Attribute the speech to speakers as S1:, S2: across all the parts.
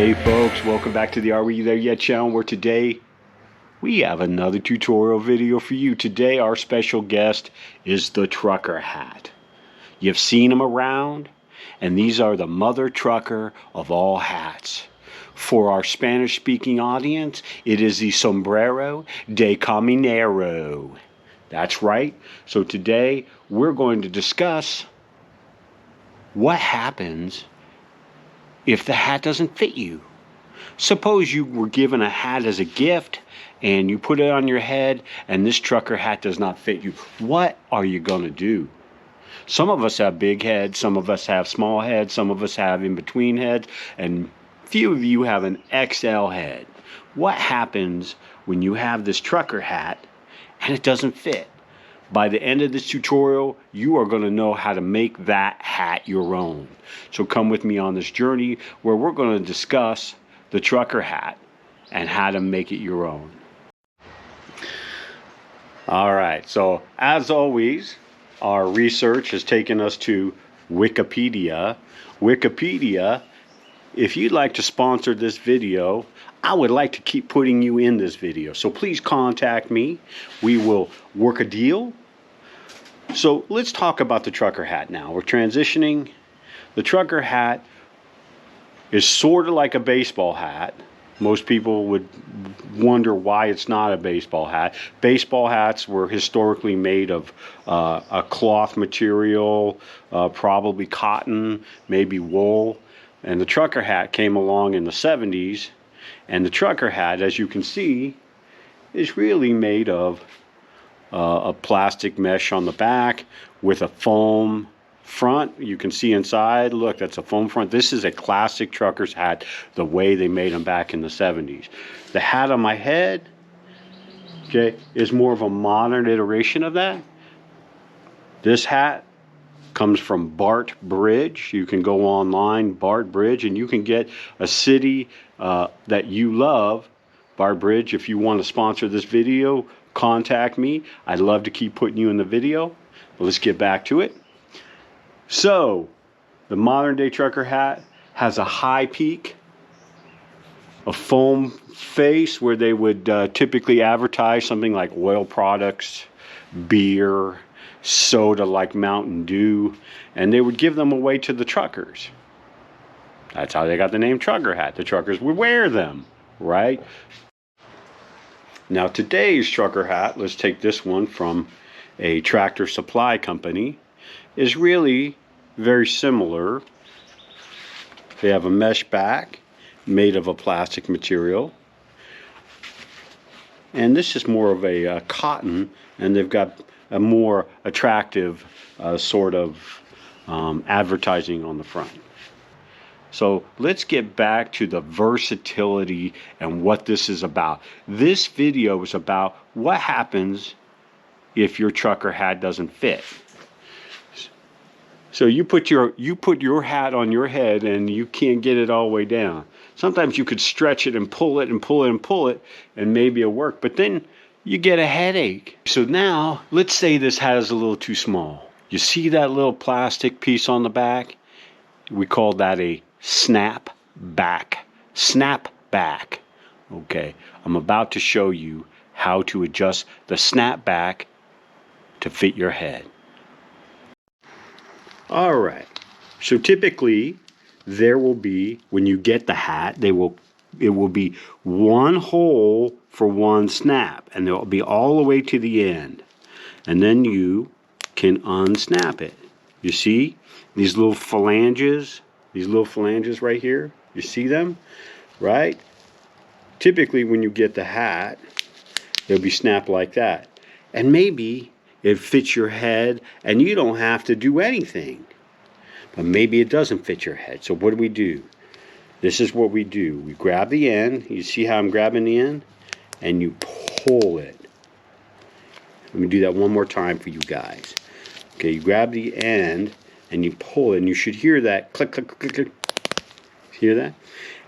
S1: Hey folks, welcome back to the Are We There Yet channel, where today we have another tutorial video for you. Today our special guest is the trucker hat. You've seen them around, and these are the mother trucker of all hats. For our Spanish speaking audience, it is the sombrero de caminero. That's right. So today we're going to discuss what happens if the hat doesn't fit you. Suppose you were given a hat as a gift and you put it on your head and this trucker hat does not fit you. What are you going to do? Some of us have big heads, some of us have small heads, some of us have in-between heads, and few of you have an XL head. What happens when you have this trucker hat and it doesn't fit? By the end of this tutorial, you are going to know how to make that hat your own. So come with me on this journey where we're going to discuss the trucker hat and how to make it your own. All right, so as always, our research has taken us to Wikipedia. Wikipedia, if you'd like to sponsor this video, I would like to keep putting you in this video. So please contact me. We will work a deal. So let's talk about the trucker hat now. We're transitioning. The trucker hat is sort of like a baseball hat. Most people would wonder why it's not a baseball hat. Baseball hats were historically made of a cloth material, probably cotton, maybe wool. And the trucker hat came along in the 70s. And the trucker hat, as you can see, is really made of a plastic mesh on the back with a foam front. You can see inside, look, that's a foam front. This is a classic trucker's hat, the way they made them back in the 70s. The hat on my head, okay, is more of a modern iteration of that. This hat comes from Bart Bridge. You can go online, Bart Bridge, and you can get a city that you love. Bart Bridge, if you want to sponsor this video, contact me. I'd love to keep putting you in the video. But let's get back to it. So, the modern day trucker hat has a high peak, a foam face where they would typically advertise something like oil products, beer, soda like Mountain Dew, and they would give them away to the truckers. That's how they got the name trucker hat. The truckers would wear them, right? Now today's trucker hat, let's take this one from a tractor supply company, is really very similar. They have a mesh back made of a plastic material. And this is more of a cotton, and they've got a more attractive sort of advertising on the front. So let's get back to the versatility and what this is about. This video is about what happens if your trucker hat doesn't fit. So you put your hat on your head and you can't get it all the way down. Sometimes you could stretch it and pull it and pull it and pull it and maybe it'll work, but then you get a headache. So now let's say this hat is a little too small. You see that little plastic piece on the back? We call that a snap back. Snap back. Okay, I'm about to show you how to adjust the snap back to fit your head. All right, so typically there will be, when you get the hat, it will be one hole for one snap, and it will be all the way to the end, and then you can unsnap it. You see these little phalanges right here? You see them, right? Typically when you get the hat, they'll be snapped like that. And maybe it fits your head and you don't have to do anything. But maybe it doesn't fit your head. So what do? This is what we do. We grab the end. You see how I'm grabbing the end? And you pull it. Let me do that one more time for you guys. Okay, you grab the end and you pull it, and you should hear that click, click, click, click. Hear that?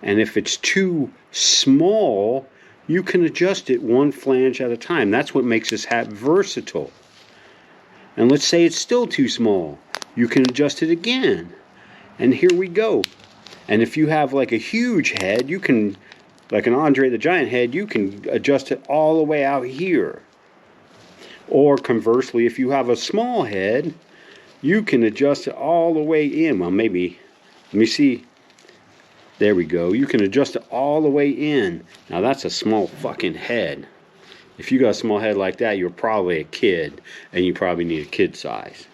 S1: And if it's too small, you can adjust it one flange at a time. That's what makes this hat versatile. And let's say it's still too small. You can adjust it again. And here we go. And if you have like a huge head, you can, like an Andre the Giant head, you can adjust it all the way out here. Or conversely, if you have a small head, you can adjust it all the way in. Well, maybe, let me see. There we go. You can adjust it all the way in. Now that's a small fucking head. If you got a small head like that, you're probably a kid, and you probably need a kid size.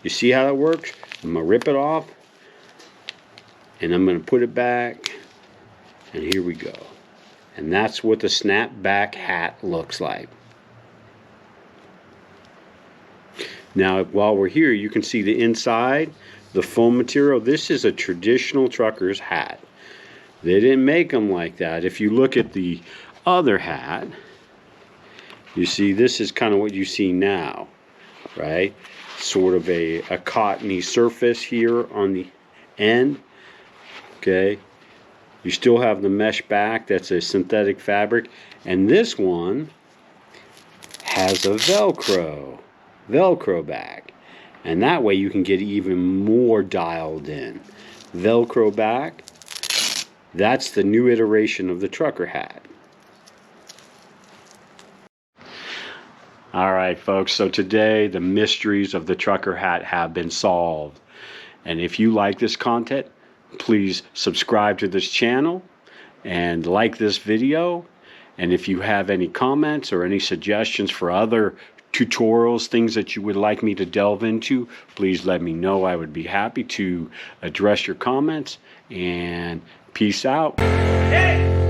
S1: You see how that works? I'm going to rip it off, and I'm going to put it back, and here we go. And that's what the snapback hat looks like. Now, while we're here, you can see the inside, the foam material. This is a traditional trucker's hat. They didn't make them like that. If you look at the other hat, you see this is kind of what you see now, right? Sort of a cottony surface here on the end, okay? You still have the mesh back, that's a synthetic fabric, and this one has a Velcro back, and that way you can get even more dialed in. Velcro back, that's the new iteration of the trucker hat. Alright folks, so today the mysteries of the trucker hat have been solved. And if you like this content, please subscribe to this channel and like this video. And if you have any comments or any suggestions for other tutorials, things that you would like me to delve into, please let me know. I would be happy to address your comments. And peace out. Hey!